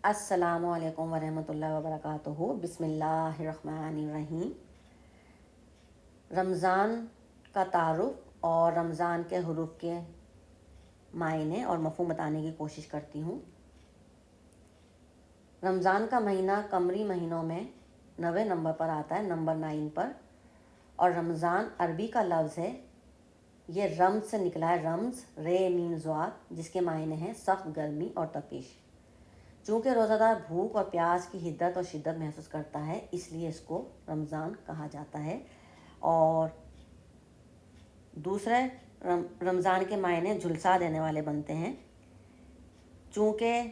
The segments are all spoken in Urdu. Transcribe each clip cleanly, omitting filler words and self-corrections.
السلام علیکم ورحمۃ اللہ وبرکاتہ۔ بسم اللہ الرحمن الرحیم۔ رمضان کا تعارف اور رمضان کے حروف کے معنی اور مفہوم بتانے کی کوشش کرتی ہوں۔ رمضان کا مہینہ قمری مہینوں میں 9 نمبر پر آتا ہے، نمبر 9 پر، اور رمضان عربی کا لفظ ہے۔ یہ رمز سے نکلا ہے، رمز رے میم زواد، جس کے معنی ہیں سخت گرمی اور تپش۔ چونکہ روزہ دار بھوک اور پیاس کی حدت اور شدت محسوس کرتا ہے، اس لیے اس کو رمضان کہا جاتا ہے۔ اور دوسرے رمضان کے معنی جھلسا دینے والے بنتے ہیں۔ چونکہ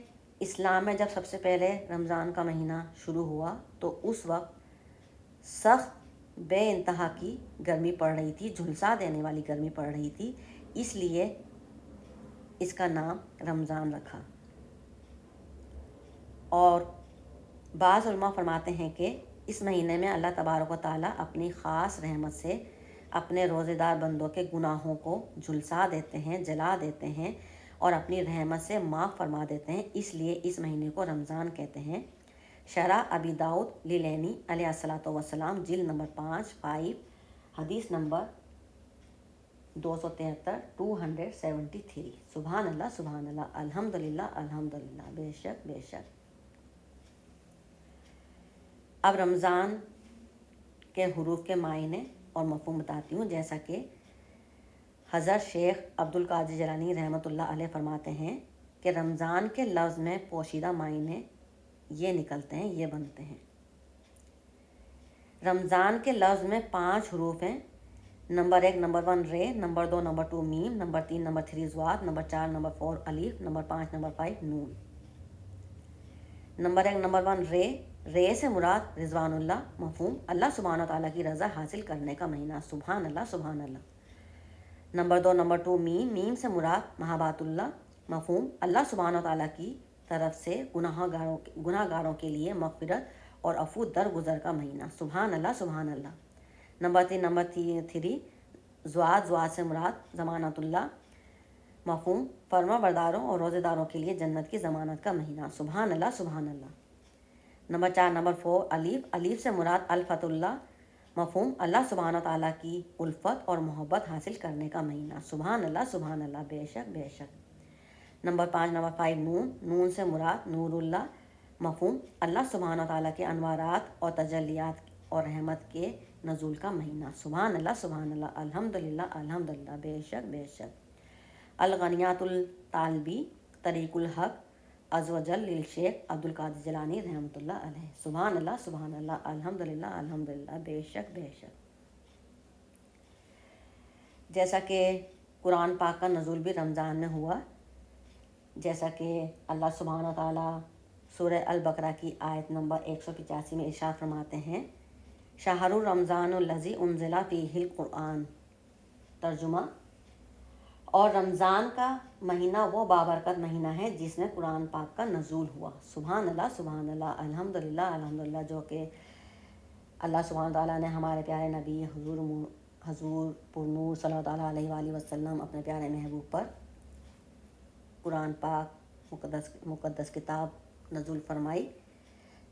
اسلام میں جب سب سے پہلے رمضان کا مہینہ شروع ہوا تو اس وقت سخت بے انتہا کی گرمی پڑ رہی تھی، جھلسا دینے والی گرمی پڑ رہی تھی، اس لیے اس کا نام رمضان رکھا۔ اور بعض علماء فرماتے ہیں کہ اس مہینے میں اللہ تبارک و تعالیٰ اپنی خاص رحمت سے اپنے روزے دار بندوں کے گناہوں کو جھلسا دیتے ہیں، جلا دیتے ہیں اور اپنی رحمت سے معاف فرما دیتے ہیں، اس لیے اس مہینے کو رمضان کہتے ہیں۔ شرح ابی داؤد لیلینی علیہ الصلاۃ والسلام، جلد نمبر 5 حدیث نمبر 273 سبحان اللہ سبحان اللہ، الحمدللہ الحمدللہ، بے شک بے شک۔ اب رمضان کے حروف کے معنی اور مفہوم بتاتی ہوں۔ جیسا کہ حضرت شیخ عبدالقادر جیلانی رحمۃ اللہ علیہ فرماتے ہیں کہ رمضان کے لفظ میں پوشیدہ معنی یہ نکلتے ہیں، یہ بنتے ہیں۔ رمضان کے لفظ میں 5 حروف ہیں۔ نمبر 1 نمبر 1 رے، نمبر 2 نمبر 2 میم، نمبر 3 نمبر 3 زواد، نمبر 4 نمبر 4 الف، نمبر 5 نمبر 5 نون۔ نمبر 1 نمبر 1 رے سے مراد رضوان اللہ، مفہوم اللہ سبحانہ تعالیٰ کی رضا حاصل کرنے کا مہینہ، سبحان اللہ سبحان اللہ۔ نمبر 2 نمبر 2 میم سے مراد محبت اللہ، مفہوم اللہ سبحانہ تعالیٰ کی طرف سے گناہ گاروں کے لیے مغفرت اور عفو درگزر کا مہینہ، سبحان اللہ سبحان اللہ۔ نمبر 3 زواد سے مراد ضمانت اللہ، مفہوم فرما برداروں اور روزے داروں کے لیے جنت کی ضمانت کا مہینہ، سبحان اللہ سبحان اللہ۔ نمبر 4 نمبر 4 الف سے مراد الفت اللہ، مفہوم اللہ سبحانہ تعالیٰ کی الفت اور محبت حاصل کرنے کا مہینہ، سبحان اللہ سبحان اللہ، بے شک بے شک۔ نمبر 5 نمبر 5 نون سے مراد نور اللہ، مفہوم اللہ سبحانہ تعالیٰ کے انوارات اور تجلیات اور رحمت کے نزول کا مہینہ، سبحان اللہ سبحان اللہ، الحمدللہ الحمدللہ، بے شک بے شک۔ الغنیات الطالبی طریق الحق عز و جل للشیخ عبدالقادر جیلانی رحمۃ اللہ علیہ، سبحان اللہ سبحان اللہ، الحمدللہ الحمدللہ، بے شک بے شک۔ جیسا کہ قرآن پاک کا نزول بھی رمضان میں ہوا، جیسا کہ اللہ سبحانہ تعالیٰ سورہ البقرہ کی آیت نمبر 185 میں ارشاد فرماتے ہیں، شہر رمضان الذی انزل فیہ القرآن، ترجمہ، اور رمضان کا مہینہ وہ بابرکت مہینہ ہے جس میں قرآن پاک کا نزول ہوا، سبحان اللہ سبحان اللہ، الحمدللہ الحمدللہ، جو کہ اللہ سبحانہ تعالیٰ نے ہمارے پیارے نبی حضور پرنور صلی اللہ تعالیٰ علیہ وآلہ وسلم اپنے پیارے محبوب پر قرآن پاک مقدس کتاب نزول فرمائی،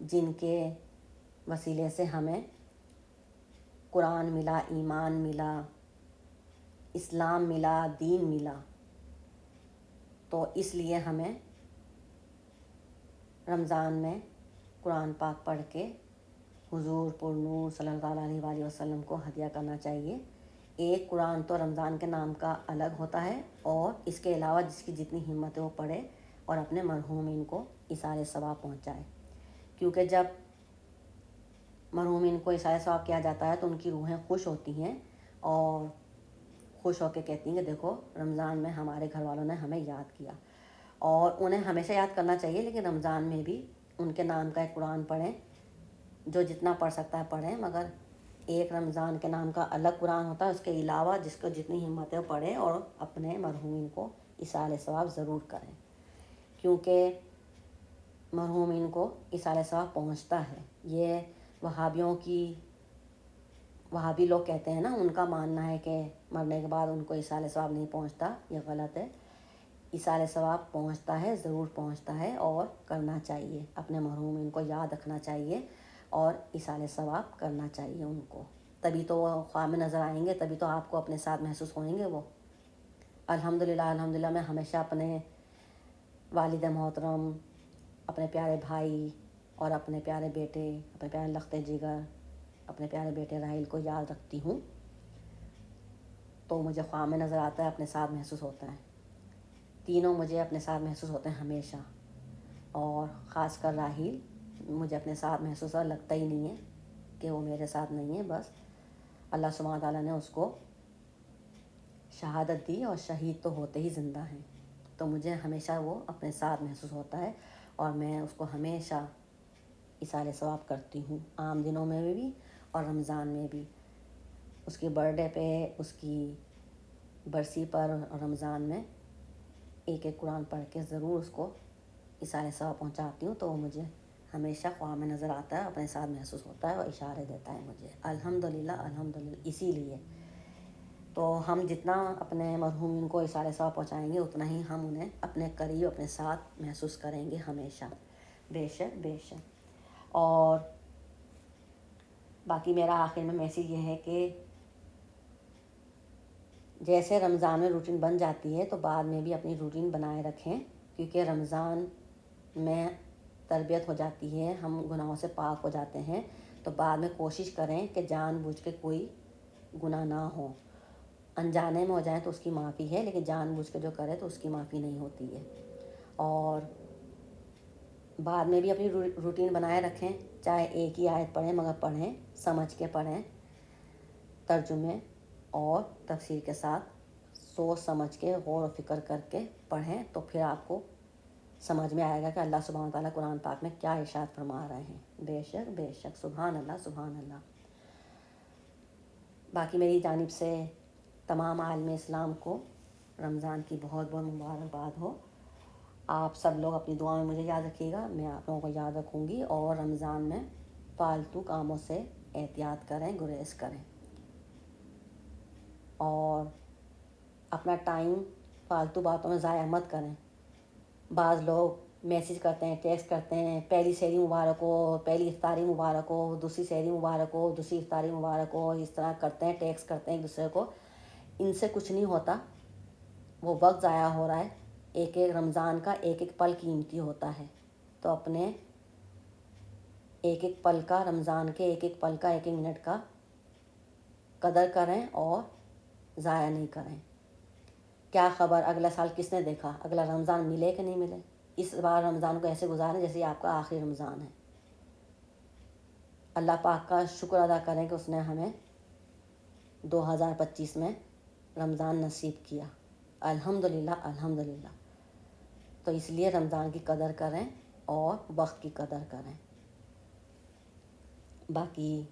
جن کے وسیلے سے ہمیں قرآن ملا، ایمان ملا، اسلام ملا، دین ملا۔ تو اس لیے ہمیں رمضان میں قرآن پاک پڑھ کے حضور پرنور صلی اللہ تعالیٰ علیہ وآلہ وسلم کو ہدیہ کرنا چاہیے۔ ایک قرآن تو رمضان کے نام کا الگ ہوتا ہے، اور اس کے علاوہ جس کی جتنی ہمت ہے وہ پڑھے اور اپنے مرحومین کو ایصال ثواب پہنچائے، کیونکہ جب مرحومین کو ایصال ثواب کیا جاتا ہے تو ان کی روحیں خوش ہوتی ہیں اور خوش ہو کے کہتی ہیں کہ دیکھو رمضان میں ہمارے گھر والوں نے ہمیں یاد کیا۔ اور انہیں ہمیشہ یاد کرنا چاہیے، لیکن رمضان میں بھی ان کے نام کا ایک قرآن پڑھیں، جو جتنا پڑھ سکتا ہے پڑھیں، مگر ایک رمضان کے نام کا الگ قرآن ہوتا ہے، اس کے علاوہ جس کو جتنی ہمت ہے وہ پڑھیں اور اپنے مرحومین کو ایصال ثواب ضرور کریں، کیونکہ مرحومین کو ایصال ثواب پہنچتا ہے۔ یہ وہابی لوگ کہتے ہیں نا، ان کا ماننا ہے کہ مرنے کے بعد ان کو ایصال ثواب نہیں پہنچتا، یہ غلط ہے۔ ایصال ثواب پہنچتا ہے، ضرور پہنچتا ہے، اور کرنا چاہیے، اپنے مرحومین کو یاد رکھنا چاہیے اور ایصال ثواب کرنا چاہیے ان کو، تبھی تو وہ خواب میں نظر آئیں گے، تبھی تو آپ کو اپنے ساتھ محسوس ہوئیں گے وہ۔ الحمدللہ میں ہمیشہ اپنے والد محترم، اپنے پیارے بھائی اور اپنے پیارے بیٹے، اپنے پیارے لخت جگر، اپنے پیارے بیٹے راحیل کو یاد رکھتی ہوں، تو مجھے خواب میں نظر آتا ہے، اپنے ساتھ محسوس ہوتا ہے، تینوں مجھے اپنے ساتھ محسوس ہوتے ہیں ہمیشہ، اور خاص کر راحیل مجھے اپنے ساتھ محسوس لگتا ہی نہیں ہے کہ وہ میرے ساتھ نہیں ہے، بس اللہ سبحانہ تعالیٰ نے اس کو شہادت دی اور شہید تو ہوتے ہی زندہ ہیں، تو مجھے ہمیشہ وہ اپنے ساتھ محسوس ہوتا ہے، اور میں اس کو ہمیشہ ایصال ثواب کرتی ہوں، عام دنوں میں بھی اور رمضان میں بھی، اس کی برتھ ڈے پہ، اس کی برسی پر اور رمضان میں ایک قرآن پڑھ کے ضرور اس کو ایصال ثواب پہنچاتی ہوں، تو وہ مجھے ہمیشہ خواب میں نظر آتا ہے، اپنے ساتھ محسوس ہوتا ہے اور اشارے دیتا ہے مجھے، الحمدللہ۔ اسی لیے تو ہم جتنا اپنے مرحومین کو ایصال ثواب پہنچائیں گے، اتنا ہی ہم انہیں اپنے قریب، اپنے ساتھ محسوس کریں گے ہمیشہ، بے شک۔ اور باقی میرا آخر میں میسیج یہ ہے کہ جیسے رمضان میں روٹین بن جاتی ہے، تو بعد میں بھی اپنی روٹین بنائے رکھیں، کیونکہ رمضان میں تربیت ہو جاتی ہے، ہم گناہوں سے پاک ہو جاتے ہیں، تو بعد میں کوشش کریں کہ جان بوجھ کے کوئی گناہ نہ ہو، انجانے میں ہو جائیں تو اس کی معافی ہے، لیکن جان بوجھ کے جو کرے تو اس کی معافی نہیں ہوتی ہے، اور بعد میں بھی اپنی روٹین بنائے رکھیں، چاہے ایک ہی آیت پڑھیں، مگر پڑھیں سمجھ کے پڑھیں، ترجمے اور تفسیر کے ساتھ سوچ سمجھ کے غور و فکر کر کے پڑھیں، تو پھر آپ کو سمجھ میں آئے گا کہ اللہ سبحانہ تعالیٰ قرآن پاک میں کیا ارشاد فرما رہے ہیں، بے شک، سبحان اللہ۔ باقی میری جانب سے تمام عالم اسلام کو رمضان کی بہت بہت مبارکباد ہو، آپ سب لوگ اپنی دعا میں مجھے یاد رکھیے گا، میں آپ لوگوں کو یاد رکھوں گی، اور رمضان میں فالتو کاموں سے احتیاط کریں، گریز کریں، اور اپنا ٹائم فالتو باتوں میں ضائع مت کریں۔ بعض لوگ میسیج کرتے ہیں، ٹیکسٹ کرتے ہیں، پہلی سحری مبارک ہو، پہلی افطاری مبارک ہو، دوسری سحری مبارک ہو، دوسری افطاری مبارک ہو، اس طرح کرتے ہیں، ٹیکسٹ کرتے ہیں ایک دوسرے کو، ان سے کچھ نہیں ہوتا، وہ وقت ضائع ہو رہا ہے، ایک ایک رمضان کا ایک ایک پل قیمتی ہوتا ہے، تو اپنے ایک ایک پل کا، رمضان کے ایک ایک پل کا، ایک ایک منٹ کا قدر کریں اور ضائع نہیں کریں۔ کیا خبر اگلا سال کس نے دیکھا، اگلا رمضان ملے کہ نہیں ملے، اس بار رمضان کو ایسے گزاریں جیسے آپ کا آخری رمضان ہے، اللہ پاک کا شکر ادا کریں کہ اس نے ہمیں 2025 میں رمضان نصیب کیا، الحمدللہ۔ تو اس لیے رمضان کی قدر کریں اور وقت کی قدر کریں۔ باقی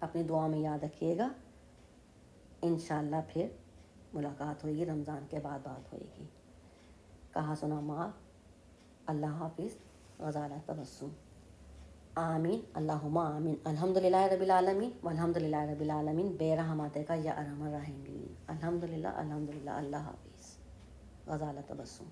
اپنی دعا میں یاد رکھیے گا، انشاءاللہ پھر ملاقات ہوئے گی، رمضان کے بعد بات ہوئے گی، کہا سنا معاف، اللہ حافظ، غزالہ تبسم، آمین، اللہم آمین، الحمدللہ رب العالمین، والحمدللہ رب العالمین، بے رحمتہ کا یا ارحم الراحمین، الحمدللہ، اللہ حافظ، غزالہ تبسم۔